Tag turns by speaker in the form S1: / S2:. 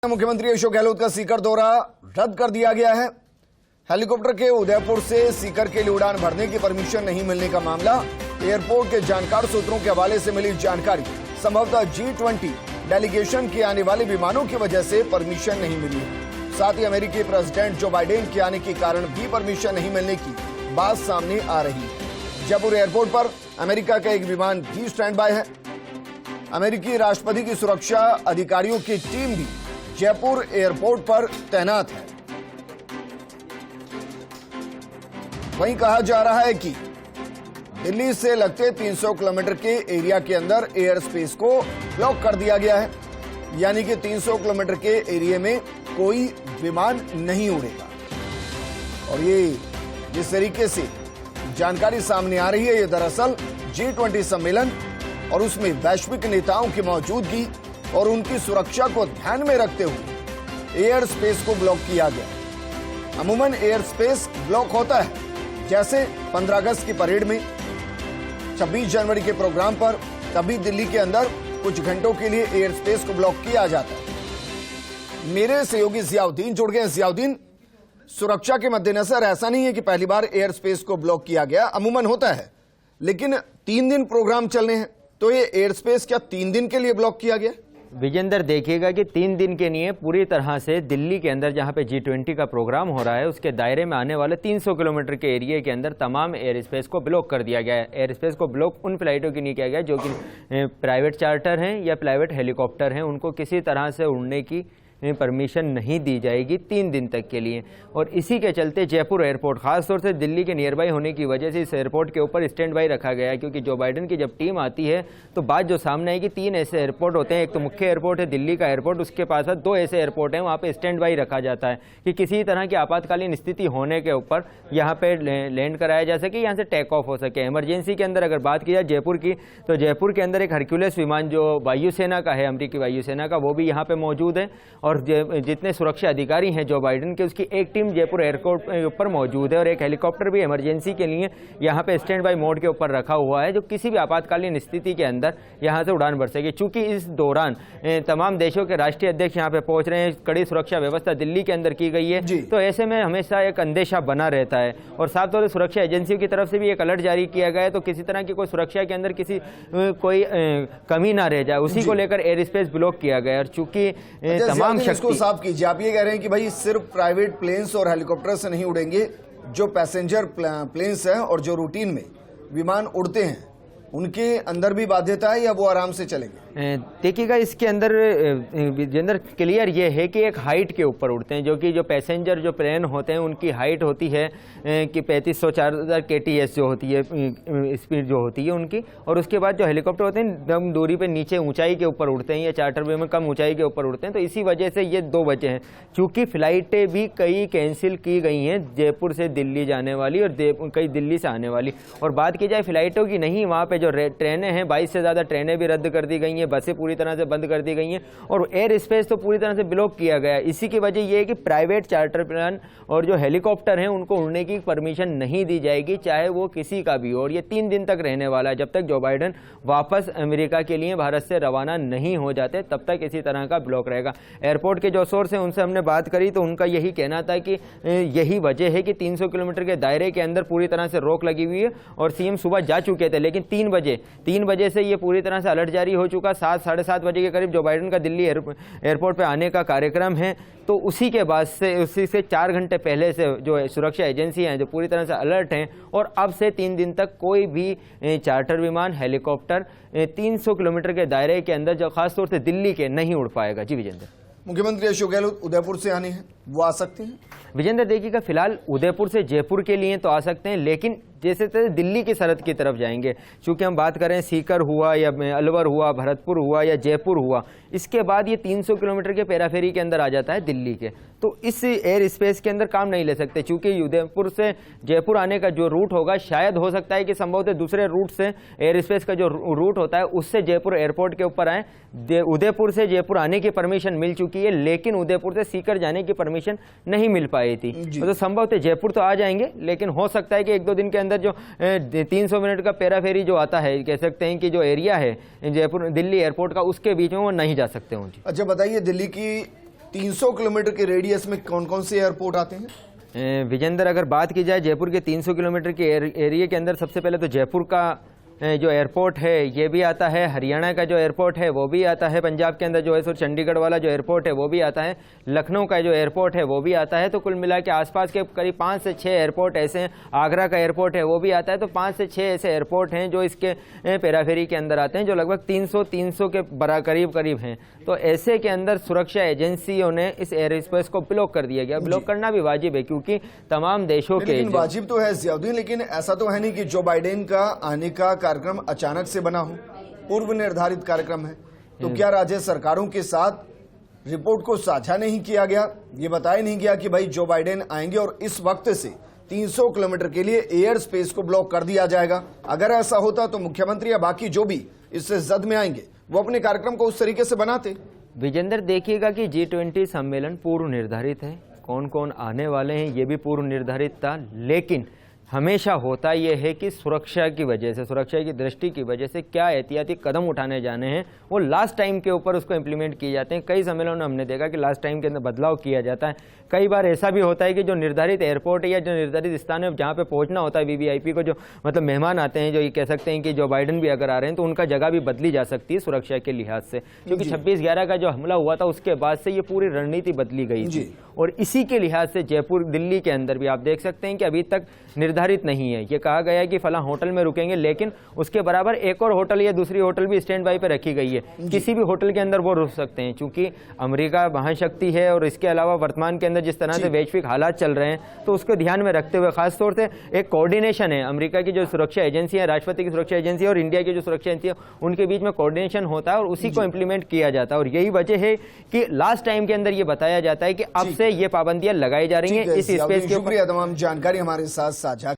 S1: मुख्यमंत्री अशोक गहलोत का सीकर दौरा रद्द कर दिया गया है। हेलीकॉप्टर के उदयपुर से सीकर के लिए उड़ान भरने की परमिशन नहीं मिलने का मामला एयरपोर्ट के जानकार सूत्रों के हवाले से मिली जानकारी, संभवतः G20 डेलीगेशन के आने वाले विमानों की वजह से परमिशन नहीं मिली। साथ ही अमेरिकी प्रेसिडेंट जो बाइडेन के आने के कारण भी परमिशन नहीं मिलने की बात सामने आ रही है। जयपुर एयरपोर्ट पर अमेरिका का एक विमान भी स्टैंड बाय है। अमेरिकी राष्ट्रपति की सुरक्षा अधिकारियों की टीम भी जयपुर एयरपोर्ट पर तैनात है। वहीं कहा जा रहा है कि दिल्ली से लगते 300 किलोमीटर के एरिया के अंदर एयर स्पेस को ब्लॉक कर दिया गया है, यानी कि 300 किलोमीटर के एरिया में कोई विमान नहीं उड़ेगा। और ये जिस तरीके से जानकारी सामने आ रही है, ये दरअसल G20 सम्मेलन और उसमें वैश्विक नेताओं की मौजूदगी और उनकी सुरक्षा को ध्यान में रखते हुए एयर स्पेस को ब्लॉक किया गया। अमूमन एयर स्पेस ब्लॉक होता है जैसे 15 अगस्त की परेड में, 26 जनवरी के प्रोग्राम पर, तभी दिल्ली के अंदर कुछ घंटों के लिए एयर स्पेस को ब्लॉक किया जाता है। मेरे सहयोगी जियाउद्दीन जुड़ गए। जियाउद्दीन, सुरक्षा के मद्देनजर ऐसा नहीं है कि पहली बार एयर स्पेस को ब्लॉक किया गया, अमूमन होता है, लेकिन 3 दिन प्रोग्राम चलने हैं, तो ये एयर स्पेस क्या 3 दिन के लिए ब्लॉक किया गया?
S2: विजेंदर, देखिएगा कि 3 दिन के लिए पूरी तरह से दिल्ली के अंदर जहां पे G20 का प्रोग्राम हो रहा है उसके दायरे में आने वाले 300 किलोमीटर के एरिया के अंदर तमाम एयर स्पेस को ब्लॉक कर दिया गया है। एयर स्पेस को ब्लॉक उन फ्लाइटों की नहीं किया गया जो कि प्राइवेट चार्टर हैं या प्राइवेट हेलीकॉप्टर हैं, उनको किसी तरह से उड़ने की परमिशन नहीं दी जाएगी 3 दिन तक के लिए। और इसी के चलते जयपुर एयरपोर्ट, खासतौर से दिल्ली के नियर बाई होने की वजह से इस एयरपोर्ट के ऊपर स्टैंड बाई रखा गया है, क्योंकि जो बाइडेन की जब टीम आती है तो बात जो सामने आएगी, 3 ऐसे एयरपोर्ट होते हैं। एक तो मुख्य एयरपोर्ट है दिल्ली का एयरपोर्ट, उसके पास 2 ऐसे एयरपोर्ट हैं, वहाँ पे स्टैंड बाई रखा जाता है कि किसी तरह की आपातकालीन स्थिति होने के ऊपर यहाँ पे लैंड कराया जा सके, यहाँ से टेक ऑफ हो सके। इमरजेंसी के अंदर अगर बात की जाए जयपुर की, तो जयपुर के अंदर एक हरक्यूलिस विमान जो वायुसेना का है, अमेरिकी वायुसेना का, वो भी यहाँ पे मौजूद है। और जितने सुरक्षा अधिकारी हैं जो बाइडेन के, उसकी एक टीम जयपुर एयरपोर्ट के ऊपर मौजूद है और एक हेलीकॉप्टर भी इमरजेंसी के लिए यहाँ पे स्टैंड बाई मोड के ऊपर रखा हुआ है, जो किसी भी आपातकालीन स्थिति के अंदर यहाँ से उड़ान भर सके। चूंकि इस दौरान तमाम देशों के राष्ट्रीय अध्यक्ष यहाँ पे पहुंच रहे हैं, कड़ी सुरक्षा व्यवस्था दिल्ली के अंदर की गई है, तो ऐसे में हमेशा एक अंदेशा बना रहता है। और साथ ही सुरक्षा एजेंसियों की तरफ से भी एक अलर्ट जारी किया गया है, तो किसी तरह की कोई सुरक्षा के अंदर कोई कमी ना रह जाए, उसी को लेकर एयर स्पेस ब्लॉक किया गया। और चूंकि तमाम
S1: शक्ति, आप ये कह रहे हैं कि भाई सिर्फ प्राइवेट प्लेन्स और हेलीकॉप्टर से नहीं उड़ेंगे, जो पैसेंजर प्लेन्स हैं और जो रूटीन में विमान उड़ते हैं उनके अंदर भी बाध्यता है या वो आराम से चलेंगे?
S2: देखिएगा, इसके अंदर जनरल क्लियर ये है कि एक हाइट के ऊपर उड़ते हैं, जो कि जो पैसेंजर जो प्लेन होते हैं उनकी हाइट होती है कि 3500-4000 kts जो होती है स्पीड जो होती है उनकी। और उसके बाद जो हेलीकॉप्टर होते हैं कम दूरी पे नीचे ऊंचाई के ऊपर उड़ते हैं, या चार्टर वे में कम ऊंचाई के ऊपर उड़ते हैं। तो इसी वजह से ये 2 वजह हैं। चूँकि फ्लाइटें भी कई कैंसिल की गई हैं, जयपुर से दिल्ली जाने वाली और कई दिल्ली से आने वाली। और बात की जाए फ्लाइटों की, नहीं, वहाँ पर जो ट्रेनें हैं 22 से ज़्यादा ट्रेनें भी रद्द कर दी गई हैं, बसें पूरी तरह से बंद कर दी गई हैं और एयर स्पेस तो पूरी तरह से ब्लॉक किया गया है। इसी की वजह यह है कि प्राइवेट चार्टर प्लान और जो हेलीकॉप्टर हैं उनको उड़ने की परमिशन नहीं दी जाएगी, चाहे वो किसी का भी हो। और ये 3 दिन तक रहने वाला है, जब तक जो बाइडेन वापस अमेरिका के लिए भारत से रवाना नहीं हो जाते तब तक इसी तरह का ब्लॉक रहेगा। एयरपोर्ट के जो सोर्स हैं उनसे हमने बात करी तो उनका यही कहना था कि यही वजह है कि 300 किलोमीटर के दायरे के अंदर पूरी तरह से रोक लगी हुई है। और सीएम सुबह जा चुके थे, लेकिन 3 बजे से ये पूरी तरह से अलर्ट जारी हो चुका। 7-7:30 बजे के करीब जो बाइडेन का दिल्ली एयरपोर्ट पे आने का कार्यक्रम है, तो उसी के बाद से, उसी से 4 घंटे पहले से जो सुरक्षा एजेंसियां हैं जो पूरी तरह से अलर्ट हैं। और अब से 3 दिन तक कोई भी चार्टर विमान, हेलीकॉप्टर 300 किलोमीटर के दायरे के अंदर जो खासतौर से दिल्ली के नहीं उड़ पाएगा। जी विजेंद्र।
S1: मुख्यमंत्री अशोक गहलोत उदयपुर से आने हैं, वो आ सकते हैं?
S2: विजेंद्र, देखिएगा, फिलहाल उदयपुर से जयपुर के लिए तो आ सकते हैं, लेकिन जैसे दिल्ली की सरहद की तरफ जाएंगे, चूंकि हम बात करें सीकर हुआ या अलवर हुआ, भरतपुर हुआ या जयपुर हुआ, इसके बाद ये 300 किलोमीटर के पेराफेरी के अंदर आ जाता है दिल्ली के, तो इस एयर स्पेस के अंदर काम नहीं ले सकते। चूंकि उदयपुर से जयपुर आने का जो रूट होगा, शायद हो सकता है कि संभवतः दूसरे रूट से एयर स्पेस का जो रूट होता है उससे जयपुर एयरपोर्ट के ऊपर आए। उदयपुर से जयपुर आने की परमिशन मिल चुकी है, लेकिन उदयपुर से सीकर जाने की परमिशन नहीं मिल पाई थी। तो संभवतः जयपुर तो आ जाएंगे, लेकिन हो सकता है कि 1-2 दिन के अंदर जो 300 मिनट का पेराफेरी जो आता है, कह सकते हैं कि जो एरिया है जयपुर दिल्ली एयरपोर्ट का, उसके बीच में वो नहीं जा सकते होंगे।
S1: अच्छा बताइए, दिल्ली की 300 किलोमीटर के रेडियस में कौन कौन से एयरपोर्ट आते हैं?
S2: विजेंद्र, अगर बात की जाए जयपुर के 300 किलोमीटर के एरिया के अंदर, सबसे पहले तो जयपुर का जो एयरपोर्ट है ये भी आता है, हरियाणा का जो एयरपोर्ट है वो भी आता है, पंजाब के अंदर जो है सो चंडीगढ़ वाला जो एयरपोर्ट है वो भी आता है, लखनऊ का जो एयरपोर्ट है वो भी आता है। तो कुल मिला के आसपास के करीब 5 से 6 एयरपोर्ट ऐसे हैं। आगरा का एयरपोर्ट है वो भी आता है। तो 5 से 6 ऐसे एयरपोर्ट हैं जो इसके पेराफेरी के अंदर आते हैं, जो लगभग 300 के करीब हैं। तो ऐसे के अंदर सुरक्षा एजेंसियों ने इस एयर स्पेस को ब्लॉक कर दिया गया। ब्लॉक करना भी वाजिब है, क्योंकि तमाम देशों के
S1: वाजिब तो है जियाउद्दीन, लेकिन ऐसा तो है नहीं कि जो बाइडेन का आने का कार्यक्रम अचानक से बना हो, पूर्व निर्धारित कार्यक्रम है। तो क्या राज्य सरकारों के साथ रिपोर्ट को साझा नहीं किया गया? ये बताया नहीं गया कि भाई जो बाइडेन आएंगे और इस वक्त से 300 किलोमीटर के लिए एयर स्पेस को ब्लॉक कर दिया जाएगा? अगर ऐसा होता तो मुख्यमंत्री या बाकी जो भी इससे जद में आएंगे वो अपने कार्यक्रम को उस तरीके से बनाते।
S2: विजेंद्र, देखिएगा कि G20 सम्मेलन पूर्व निर्धारित है, कौन कौन आने वाले हैं ये भी पूर्व निर्धारित था, लेकिन हमेशा होता यह है कि सुरक्षा की वजह से, सुरक्षा की दृष्टि की वजह से क्या एहतियाती कदम उठाने जाने हैं वो लास्ट टाइम के ऊपर उसको इम्प्लीमेंट किए जाते हैं। कई सम्मेलनों में हमने देखा कि लास्ट टाइम के अंदर बदलाव किया जाता है। कई बार ऐसा भी होता है कि जो निर्धारित एयरपोर्ट है या जो निर्धारित स्थान है जहाँ पे पहुँचना होता है वीवीआईपी को, जो मतलब मेहमान आते हैं, जो ये कह सकते हैं कि जो बाइडेन भी अगर आ रहे हैं तो उनका जगह भी बदली जा सकती है सुरक्षा के लिहाज से, क्योंकि 26/11 का जो हमला हुआ था उसके बाद से ये पूरी रणनीति बदली गई थी। और इसी के लिहाज से जयपुर, दिल्ली के अंदर भी आप देख सकते हैं कि अभी तक निर्धारित नहीं है। ये कहा गया है कि फला होटल में रुकेंगे, लेकिन उसके बराबर एक और होटल या दूसरी होटल भी स्टैंड बाई पे रखी गई है। किसी भी होटल के अंदर वो रुक सकते हैं, क्योंकि अमेरिका महाशक्ति है और इसके अलावा वर्तमान के अंदर जिस तरह से वैश्विक हालात चल रहे हैं तो उसको ध्यान में रखते हुए खासतौर से एक कोऑर्डिनेशन है। अमेरिका की जो सुरक्षा एजेंसी है, राष्ट्रपति की सुरक्षा एजेंसी और इंडिया की जो सुरक्षा एजेंसी है, उनके बीच में कोऑर्डिनेशन होता है और उसी को इम्प्लीमेंट किया जाता है। और यही वजह है कि लास्ट टाइम के अंदर ये बताया जाता है कि अब से ये पाबंदियां लगाई जा रही हैं इस स्पेस के ऊपर।
S1: शुक्रिया तमाम जानकारी हमारे साथ साझा